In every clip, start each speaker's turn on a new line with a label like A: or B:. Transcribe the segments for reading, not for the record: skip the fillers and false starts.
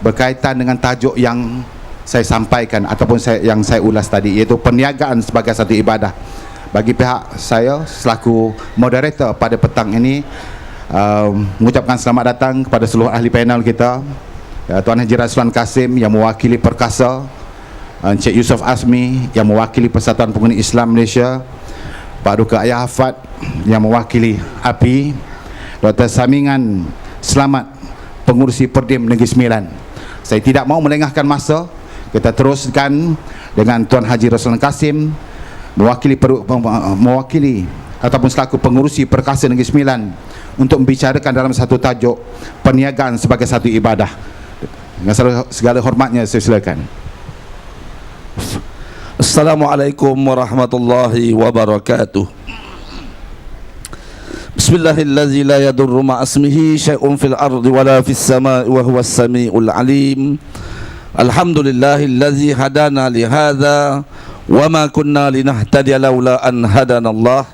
A: berkaitan dengan tajuk yang saya sampaikan ataupun yang saya ulas tadi, iaitu perniagaan sebagai satu ibadah. Bagi pihak saya selaku moderator pada petang ini, mengucapkan selamat datang kepada seluruh ahli panel kita, Tuan Haji Raslan Kasim yang mewakili Perkasa, Encik Yusof Azmi yang mewakili Persatuan Penghuni Islam Malaysia, Pak Duka Ayah Hafad yang mewakili API, Dr. Samingan Selamat, pengurusi Perdim Negeri Sembilan. Saya tidak mau melengahkan masa, kita teruskan dengan Tuan Haji Raslan Kasim mewakili ataupun selaku pengurusi Perkasa Negeri Sembilan untuk membicarakan dalam satu tajuk perniagaan sebagai satu ibadah. Dengan segala hormatnya saya silakan.
B: Assalamualaikum warahmatullahi wabarakatuh. Bismillahirrahmanirrahim. La yadurru ma'asmihi syai'un fil ardi wala fis sama'i wa huwas sami'ul alim. Alhamdulillahillazi hadana li hadza wa ma kunna linahtadiya laula an hadana Allah.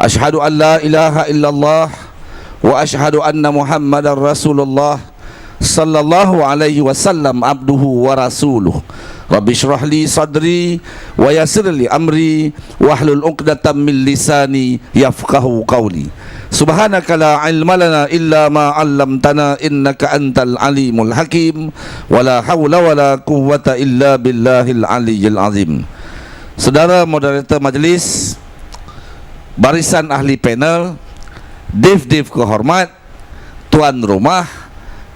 B: Asyhadu an la ilaha illallah wa asyhadu anna Muhammadar Rasulullah sallallahu alaihi wasallam abduhu wa rasuluh. Rabbi shrah li sadri wa yassir li amri wahlul 'uqdatam min lisani yafqahu qawli. Subhanaka la ilma lana illa ma 'allamtana innaka antal alimul hakim wa la haula wa la quwwata illa billahil aliyyil azim. Saudara moderator majlis, barisan ahli panel, div-div kehormat, tuan rumah,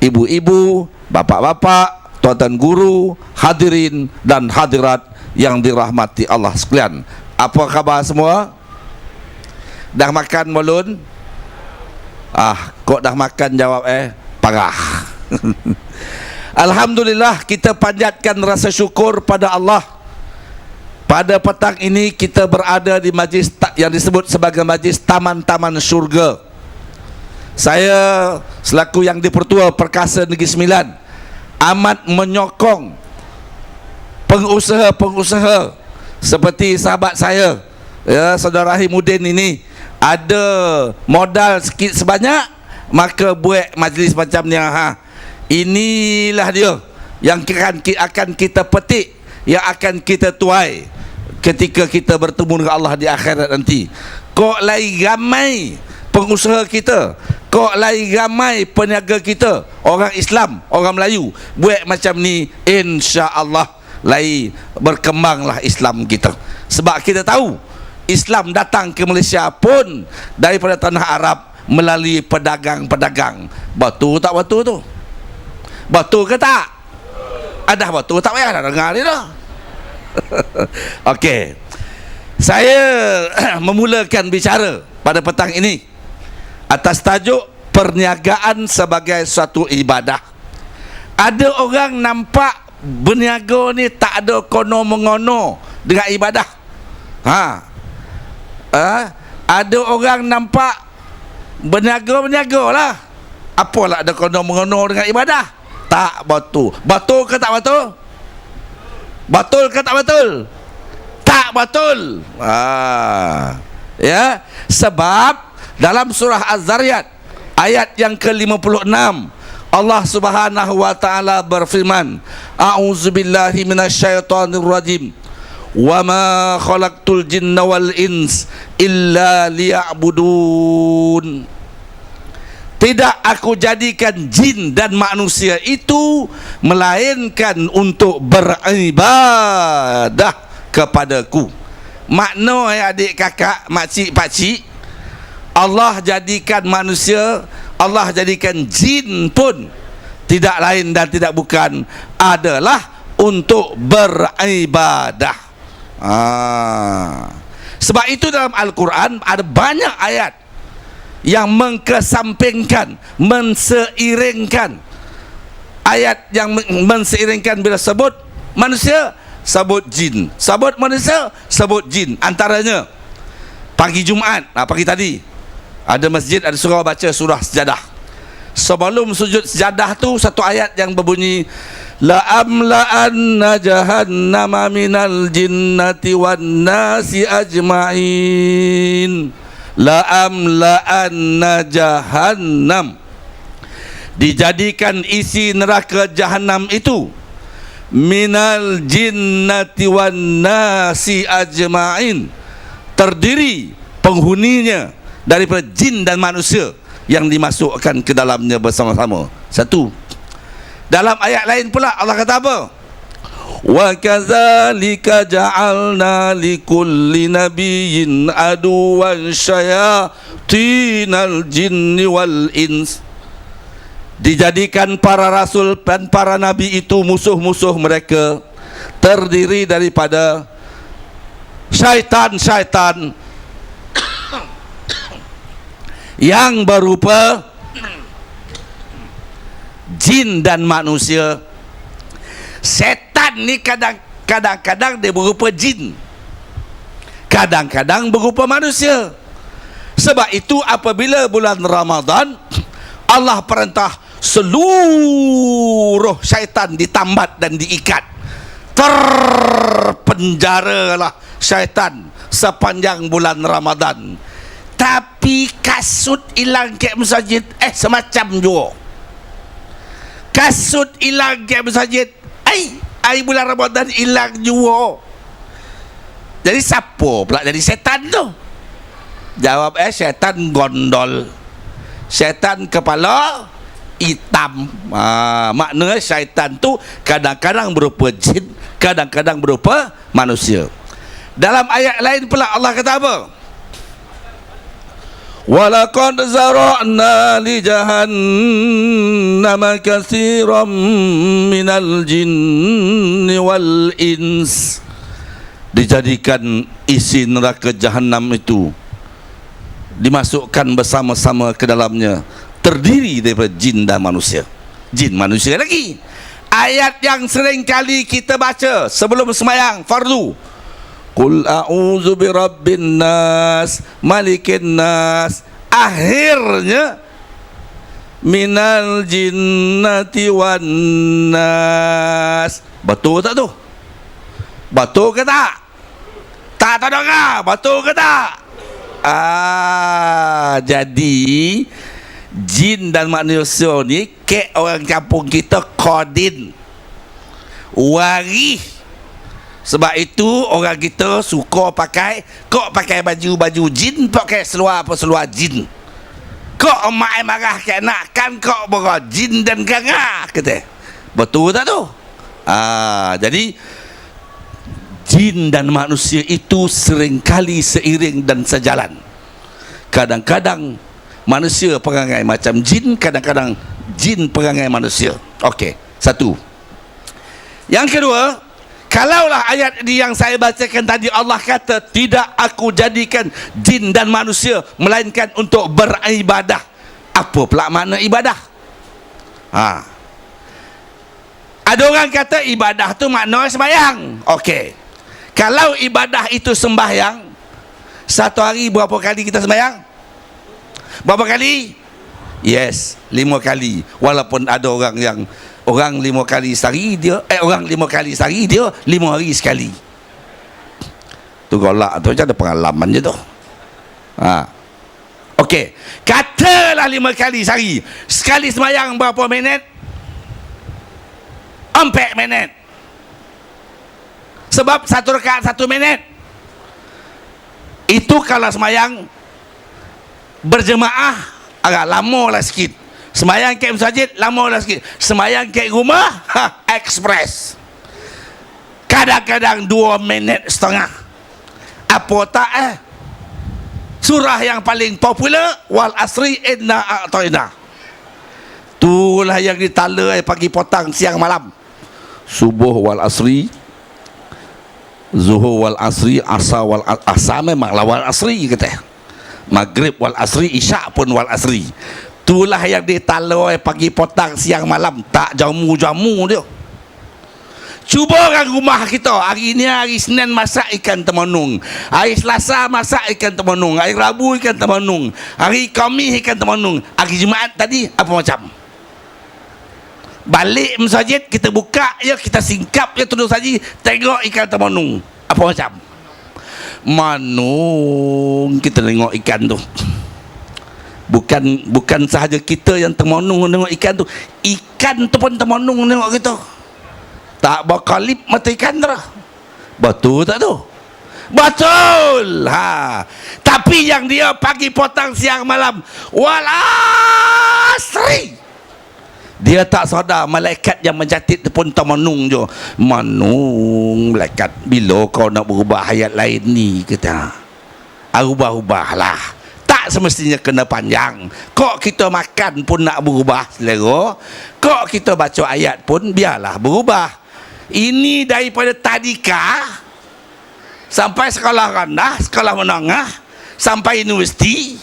B: ibu-ibu, bapak-bapak, tuan-tuan guru, hadirin dan hadirat yang dirahmati Allah sekalian. Apa khabar semua? Dah makan belum? Kok dah makan jawab parah. Alhamdulillah, kita panjatkan rasa syukur pada Allah. Pada petang ini kita berada di majlis yang disebut sebagai majlis taman-taman syurga. Saya selaku yang dipertua Perkasa Negeri Sembilan amat menyokong pengusaha-pengusaha seperti sahabat saya, ya, saudara Himuddin ini, ada modal sikit sebanyak maka buat majlis macam ni. Inilah dia yang akan kita petik, yang akan kita tuai ketika kita bertemu dengan Allah di akhirat nanti. Kok lagi ramai pengusaha kita, kok lagi ramai peniaga kita, orang Islam, orang Melayu buat macam ni, insya-Allah lagi berkembanglah Islam kita. Sebab kita tahu Islam datang ke Malaysia pun daripada tanah Arab melalui pedagang-pedagang. Betul tak betul tu? Betul ke tak? Ada betul tak payah nak dengar ni dah. Okey. Saya memulakan bicara pada petang ini atas tajuk perniagaan sebagai suatu ibadah. Ada orang nampak berniaga ni tak ada kono-mengono dengan ibadah. Ada orang nampak berniaga lah, apalah ada kono-mengono dengan ibadah. Tak betul. Betul ke tak betul? Betul ke tak betul? Tak betul. Ya, sebab dalam surah Az-Zariyat ayat yang ke-56 Allah Subhanahu wa taala berfirman, a'udzubillahi minasyaitonirrajim, wa ma khalaqtul jinna wal ins illa liya'budun. Tidak aku jadikan jin dan manusia itu melainkan untuk beribadah kepadaku. Makna adik kakak, makcik pakcik, Allah jadikan manusia, Allah jadikan jin pun tidak lain dan tidak bukan adalah untuk beribadah. Sebab itu dalam Al-Quran ada banyak ayat yang mengkesampingkan, menseiringkan. Ayat yang menseiringkan bila sebut manusia, sebut jin, sebut manusia, sebut jin. Antaranya pagi Jumaat, pagi tadi ada masjid, ada surau baca surah Sejadah. Sebelum sujud sejadah tu satu ayat yang berbunyi, la amla'anna jahannama minal jinnati wan nasi ajma'in. La amla'anna jahannam, dijadikan isi neraka jahanam itu minal jinnati wan nasi ajma'in, terdiri penghuninya daripada jin dan manusia yang dimasukkan ke dalamnya bersama-sama. Satu. Dalam ayat lain pula Allah kata apa? Wa kadzalika ja'alna likulli nabiyyin aduwan syayatinal jinni wal ins. Dijadikan para rasul dan para nabi itu musuh-musuh mereka, terdiri daripada syaitan-syaitan yang berupa jin dan manusia. Setan ni kadang-kadang dia berupa jin, kadang-kadang berupa manusia. Sebab itu apabila bulan Ramadan, Allah perintah seluruh syaitan ditambat dan diikat. Terpenjaralah syaitan sepanjang bulan Ramadan. Tapi kasut hilang ke masjid, semacam juga. Kasut hilang ke masjid, ai bulan Ramadan hilang juga. Jadi siapa pula jadi setan tu? Jawab syaitan gondol, syaitan kepala hitam. Maknanya syaitan tu kadang-kadang berupa jin, kadang-kadang berupa manusia. Dalam ayat lain pula Allah kata apa? Walaqad zara'na li jahannama katsiran minal jinni wal ins. Dijadikan isi neraka jahanam itu, dimasukkan bersama-sama ke dalamnya, terdiri daripada jin dan manusia. Jin manusia lagi. Ayat yang sering kali kita baca sebelum sembahyang fardu, Qul a'udzu birabbin nas, malikin nas, akhirnya minal jinnati wan nas. Betul tak tu? Betul ke tak? Tak tahu ke? Betul ke tak? Jadi jin dan manusia ni ke orang kampung kita kodin, waris. Sebab itu orang kita suka pakai, kok pakai baju jin, pakai seluar jin. Kok emak marah ke anak kan, kok berah jin dan ganga, kata. Betul tak tu? Jadi jin dan manusia itu seringkali seiring dan sejalan. Kadang-kadang manusia perangai macam jin, kadang-kadang jin perangai manusia. Okey, satu. Yang kedua, kalaulah ayat ini yang saya bacakan tadi, Allah kata tidak aku jadikan jin dan manusia melainkan untuk beribadah. Apa pula makna ibadah? Ada orang kata ibadah tu makna sembahyang. Okey, kalau ibadah itu sembahyang, satu hari berapa kali kita sembahyang? Berapa kali? Yes, 5 kali. Walaupun ada orang yang orang 5 kali sehari dia, orang 5 kali sehari dia 5 hari sekali. Tu golak tu, macam ada pengalaman je tu. Okey, katalah 5 kali sehari. Sekali sembahyang berapa minit? 4 minit. Sebab satu rakaat 1 minit. Itu kalau sembahyang berjemaah agak lama lah sikit. Sembahyang kat masjid lama lah sikit. Sembahyang kat rumah ekspres. Kadang-kadang 2 minit setengah. Apa tak surah yang paling popular, wal asri inna a'tayna. Itulah yang ditala pagi petang siang malam. Subuh wal asri, zuhur wal asri, asar wal asar, memang wal asri kata. Maghrib wal asri, isyak pun wal asri. Itulah yang ditala pagi petang siang malam, tak jamu-jamu dia. Cuba orang rumah kita hari ni, hari Senin masak ikan temanung, hari Selasa masak ikan temanung, hari Rabu ikan temanung, hari Khamis ikan temanung, hari Jumaat tadi apa macam. Balik masjid kita buka je, kita singkap je tudung saji, tengok ikan temanung apa macam. Manung kita tengok ikan tu. Bukan sahaja kita yang termonong tengok ikan tu, ikan tu pun termonong tengok kita. Tak berkalip mata ikan tu. Betul tak tu? Betul. Tapi yang dia pagi, petang, siang, malam, wal asri, dia tak sadar malaikat yang mencatat tu pun termenung je. Manung malaikat, bila kau nak berubah ayat lain ni, kata ubah-ubahlah. Tak semestinya kena panjang. Kok kita makan pun nak berubah selera, kok kita baca ayat pun biarlah berubah. Ini daripada tadika sampai sekolah rendah, sekolah menengah, sampai universiti,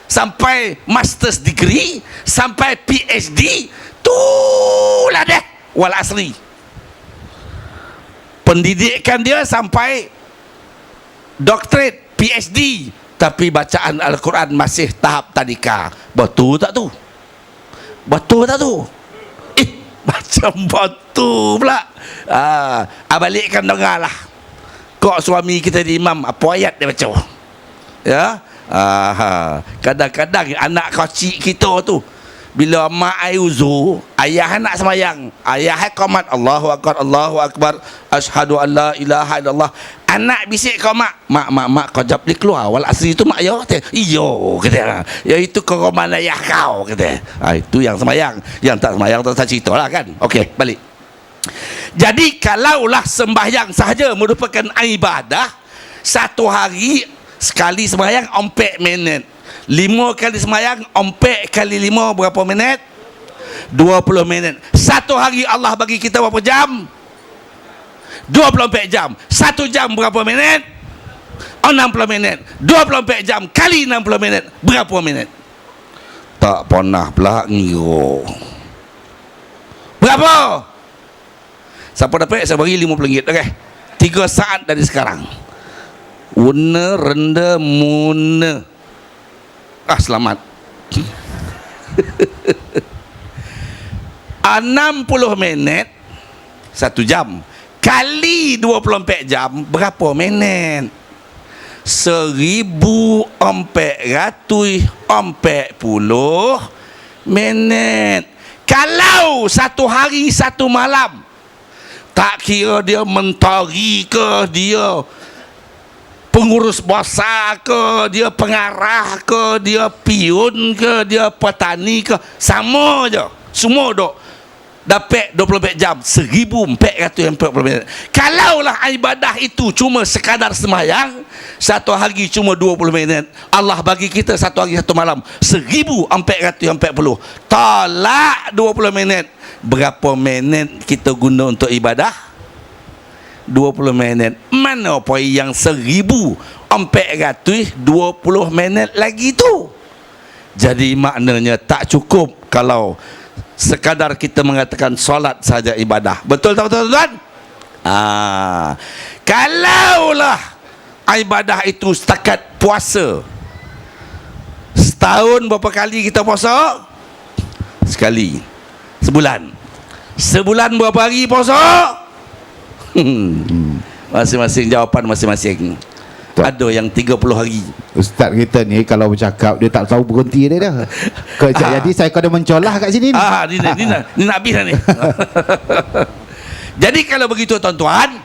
B: sampai master's degree, sampai PhD, itulah deh wal asri. Pendidikan dia sampai doctorate, PhD, tapi bacaan Al-Quran masih tahap tadika. Betul tak tu? Betul tak tu? Macam betul pula. Balikkan dengar lah. Kok suami kita di imam, apa ayat dia baca? Ya. Kadang-kadang anak kecil kita tu, bila mak ai uzur, ayah nak semayang, ayah qamat, Allahu akbar, asyhadu an la ilaha illallah. Anak bisik kau mak kau jap dia keluar wal asri tu mak ya kata. Iyo kata. Ya itu keroman ayah kau kata. Itu yang semayang. Yang tak semayang tu tak ceritalah kan. Okey, balik. Jadi kalaulah sembahyang sahaja merupakan ibadah, satu hari sekali sembahyang 4 minit. 5 kali sembahyang 4 kali 5 berapa minit? 20 minit. Satu hari Allah bagi kita berapa jam? 24 jam. 1 jam berapa minit? 60 minit. 24 jam kali 60 minit berapa minit? Tak pernah pula ngira. Berapa? Siapa dapat saya bagi RM50. Okey. 3 saat dari sekarang. Una renda muna. Selamat. 60 minit 1 jam kali 24 jam berapa minit? 1440 minit. Kalau satu hari satu malam, tak kira dia mentari ke, dia pengurus besar ke, dia pengarah ke, dia piun ke, dia petani ke, sama je. Semua dok dapat 24 jam, 1440 minit. Kalaulah ibadah itu cuma sekadar sembahyang, satu hari cuma 20 minit, Allah bagi kita satu hari satu malam 1440. Tolak 20 minit, berapa minit kita guna untuk ibadah? 20 minit. Mana poin yang 1420 minit lagi tu? Jadi maknanya tak cukup kalau sekadar kita mengatakan solat saja ibadah. Betul tak tuan-tuan? Kalaulah ibadah itu setakat puasa, setahun berapa kali kita puasa? Sekali. Sebulan berapa hari puasa? Masing-masing jawapan masing-masing. Ada yang 30 hari.
A: Ustaz kita ni kalau bercakap dia tak tahu berhenti dia dah. Jadi saya kena mencolah kat sini ni.
B: Ni nak habis dah ni. Jadi kalau begitu tuan-tuan,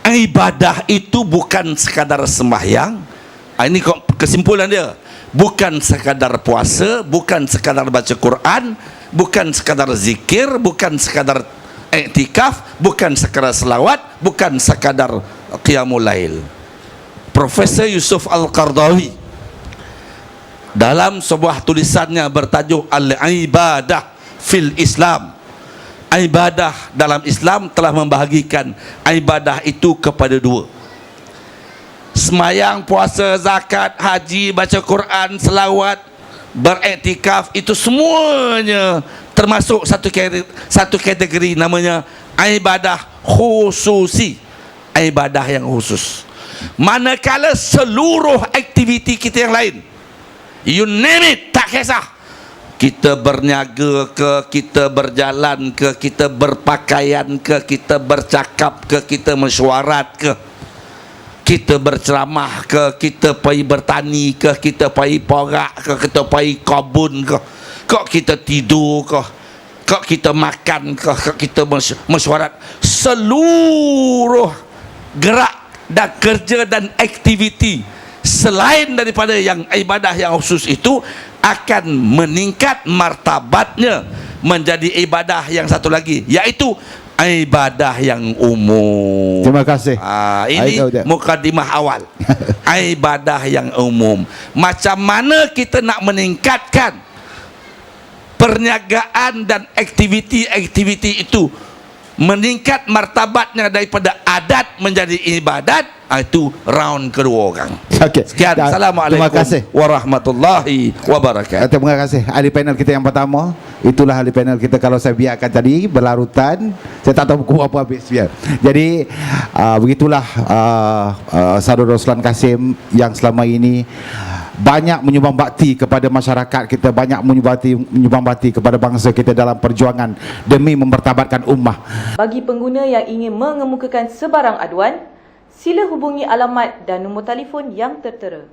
B: ibadah itu bukan sekadar sembahyang. Ini kesimpulan dia. Bukan sekadar puasa, bukan sekadar baca Quran, bukan sekadar zikir, bukan sekadar iktikaf, bukan sekadar selawat, bukan sekadar qiyamul lail. Profesor Yusuf Al-Qardawi dalam sebuah tulisannya bertajuk Al-Ibadah fil Islam, ibadah dalam Islam, telah membahagikan ibadah itu kepada 2. Semayang, puasa, zakat, haji, baca Quran, selawat, beriktikaf, itu semuanya termasuk satu kategori namanya ibadah khususi, ibadah yang khusus. Manakala seluruh aktiviti kita yang lain, you name it, tak kisah, kita berniaga ke, kita berjalan ke, kita berpakaian ke, kita bercakap ke, kita mesyuarat ke, kita berceramah ke, kita pergi bertani ke, kita pergi porak ke, kita pergi kebun ke, kok kita tidur ke, kok kita makan ke, kok kita mesyuarat, seluruh gerak dan kerja dan aktiviti selain daripada yang ibadah yang khusus itu akan meningkat martabatnya menjadi ibadah yang satu lagi, iaitu ibadah yang umum.
A: Terima kasih.
B: Ini mukadimah awal. Ibadah yang umum. Macam mana kita nak meningkatkan perniagaan dan aktiviti-aktiviti itu meningkat martabatnya daripada adat menjadi ibadat, itu round kedua orang.
A: Okey.
B: Sekian. Assalamualaikum
A: Terima kasih
B: warahmatullahi wabarakatuh.
A: Terima kasih. Ahli panel kita yang pertama, itulah ahli panel kita. Kalau saya biarkan tadi berlarutan, saya tak tahu buku apa habis biar. Jadi begitulah Saudara Roslan Kasim yang selama ini banyak menyumbang bakti kepada masyarakat kita, banyak menyumbang bakti kepada bangsa kita dalam perjuangan demi mempertabatkan ummah.
C: Bagi pengguna yang ingin mengemukakan sebarang aduan, sila hubungi alamat dan nombor telefon yang tertera.